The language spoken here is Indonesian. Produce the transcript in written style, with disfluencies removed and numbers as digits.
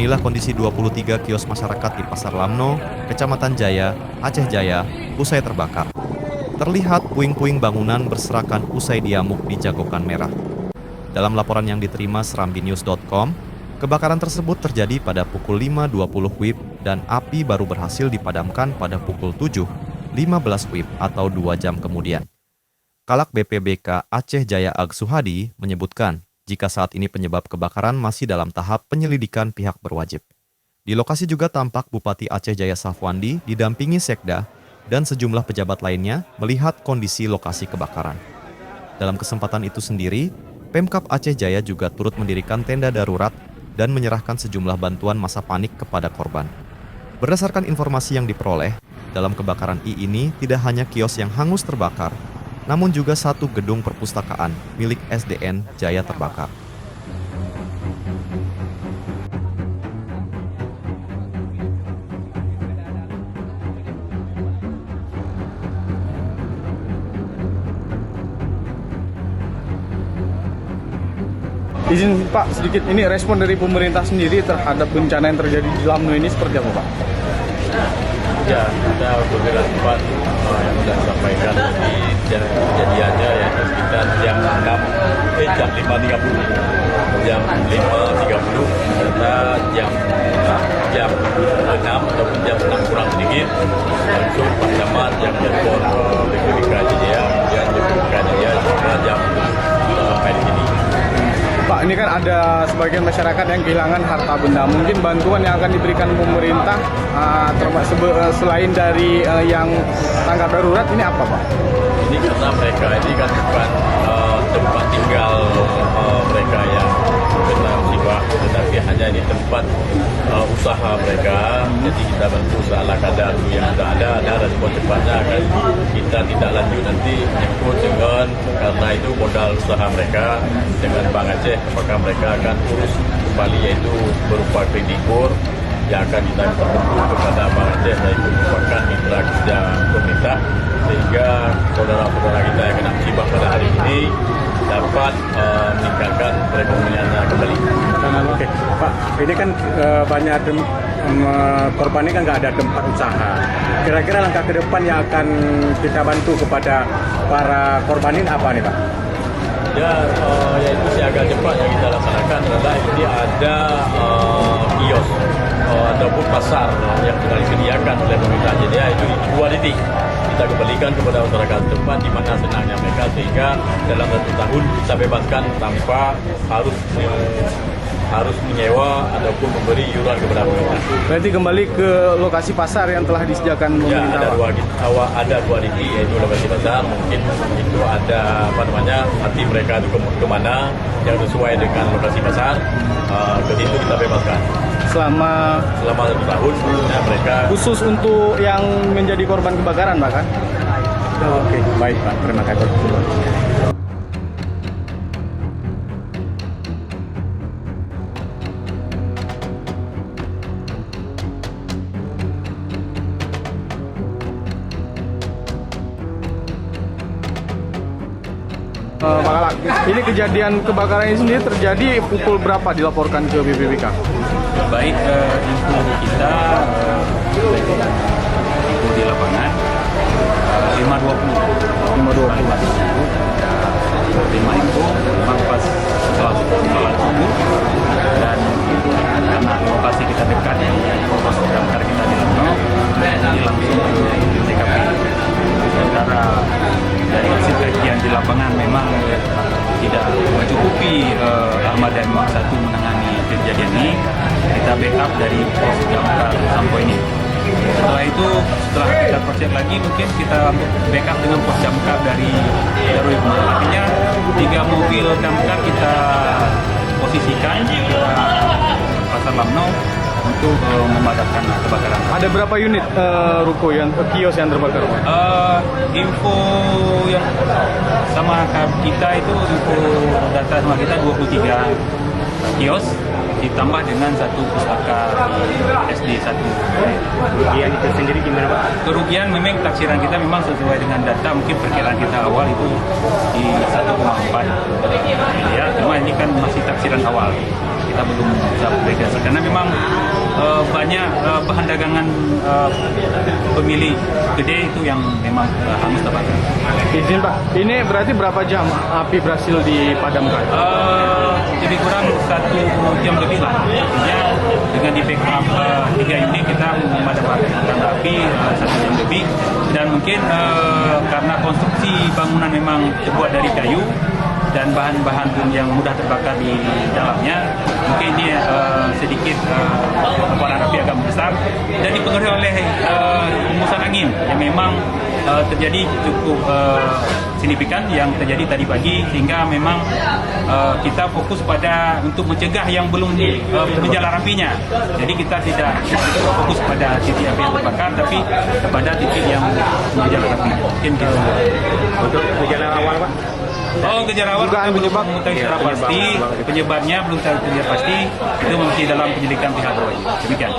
Inilah kondisi 23 kios masyarakat di Pasar Lamno, Kecamatan Jaya, Aceh Jaya, usai terbakar. Terlihat puing-puing bangunan berserakan usai diamuk di jagokan merah. Dalam laporan yang diterima serambinews.com, kebakaran tersebut terjadi pada pukul 5.20 WIB dan api baru berhasil dipadamkan pada pukul 7.15 WIB atau 2 jam kemudian. Kalak BPBK Aceh Jaya Ag Suhadi menyebutkan, jika saat ini penyebab kebakaran masih dalam tahap penyelidikan pihak berwajib. Di lokasi juga tampak Bupati Aceh Jaya Safwandi didampingi Sekda dan sejumlah pejabat lainnya melihat kondisi lokasi kebakaran. Dalam kesempatan itu sendiri, Pemkab Aceh Jaya juga turut mendirikan tenda darurat dan menyerahkan sejumlah bantuan masa panik kepada korban. Berdasarkan informasi yang diperoleh, dalam kebakaran ini tidak hanya kios yang hangus terbakar, namun juga satu gedung perpustakaan milik SDN Jaya terbakar. Izin Pak, sedikit ini respon dari pemerintah sendiri terhadap bencana yang terjadi di Lamno ini seperti apa Pak? Ya, ada beberapa tempat yang sudah disampaikan di kejadiannya yaitu sekitar jam 5.30, jam 5.30, serta jam 6 ataupun jam 6 kurang sedikit langsung Pak Camat yang telepon BPBK Jaya, kemudian BPBK Jaya juga jam sampai di sini. Pak, ini kan ada sebagian masyarakat yang kehilangan harta benda. Mungkin bantuan yang akan diberikan pemerintah selain dari yang tanggap darurat ini apa Pak? Ini karena mereka ini kan bukan tempat tinggal mereka yang kena musibah, tetapi hanya ini tempat usaha mereka. Jadi kita bantu seala kadar yang sudah ada respon cepatnya akan kita tidak lanjut nanti menyangkut dengan karena itu modal usaha mereka dengan Bank Aceh, apakah mereka akan urus kembali yaitu berupa kreditur yang akan kita bentuk kepada Bank Aceh yaitu merupakan mitra kerja pemerintah sehingga saudara-saudara kita yang kena musibah pada hari ini dapat meningkatkan perekonomiannya kembali. Oke, Pak, ini kan banyak korban ini kan nggak ada tempat usaha. Kira-kira langkah ke depan yang akan kita bantu kepada para korban ini apa nih Pak? Ya, yaitu siaga cepat yang kita laksanakan adalah ini ada kios ataupun pasar yang sudah disediakan oleh pemerintah Jaya itu di 2 titik. Kita kembalikan kepada masyarakat tempat di mana senangnya mereka sehingga dalam 1 tahun bisa bebaskan tanpa harus menyewa ataupun memberi iuran kepada pemerintah. Berarti kembali ke lokasi pasar yang telah disediakan Ya, pemerintah. ada dua titik yaitu lokasi pasar. Mungkin itu ada hati mereka itu kemana yang sesuai dengan lokasi pasar. Ke situ kita bebaskan. Selama 1 tahun ya, mereka khusus untuk yang menjadi korban kebakaran Pak kan? Oke, baik Pak, terima kasih. Pak Kalak, ini kejadian kebakaran ini sendiri terjadi pukul berapa dilaporkan ke BPBK? Baik, info kita info di lapangan 5.20 5 info memang pas setelah sholat subuh dan karena lokasi kita dekat pos damkar kita di Lamno jadi langsung di TKP. Sementara dari hasil kajian di lapangan memang tidak mencukupi Ahmad dan Mak 1 menangani kejadian ini. Kita backup dari pos damkar Sampo ini. Setelah itu, setelah kita cross-check lagi, mungkin kita backup dengan pos damkar dari Darul. Artinya 3 mobil damkar kita posisikan di Pasar Lamno untuk memadamkan kebakaran. Ada berapa unit ruko kios yang terbakar Pak? Info yang sama kita itu info data sama kita 23 kios ditambah dengan 1 pustaka di SD 1. Kerugian itu sendiri gimana Pak? Kerugian memang taksiran kita memang sesuai dengan data, mungkin perkiraan kita awal itu di 1,4 miliar, cuma ini kan masih taksiran awal. kita belum bisa prediksi karena memang banyak bahan dagangan pemilik gede itu yang memang hangus terbakar. Izin Pak, ini berarti berapa jam api berhasil dipadamkan? Lebih kurang 1 jam lebih lah. Artinya dengan di backup 3 unit kita memadamkan api 1 jam lebih, dan mungkin karena konstruksi bangunan memang terbuat dari kayu dan bahan-bahan yang mudah terbakar di dalamnya, mungkin ini sedikit kobaran api agak besar dan dipengaruhi oleh hembusan angin yang memang terjadi cukup signifikan yang terjadi tadi pagi, sehingga memang kita fokus pada untuk mencegah yang belum menjalar apinya. Jadi kita tidak fokus pada titik api yang terbakar, tapi kepada titik yang menjalar apinya. Mungkin gitu. Untuk gejala awal Pak? Gejala awal kita belum mengetahui secara pasti, penyebabnya belum terlihat pasti, itu masih dalam penyelidikan pihak berwajib. Demikian.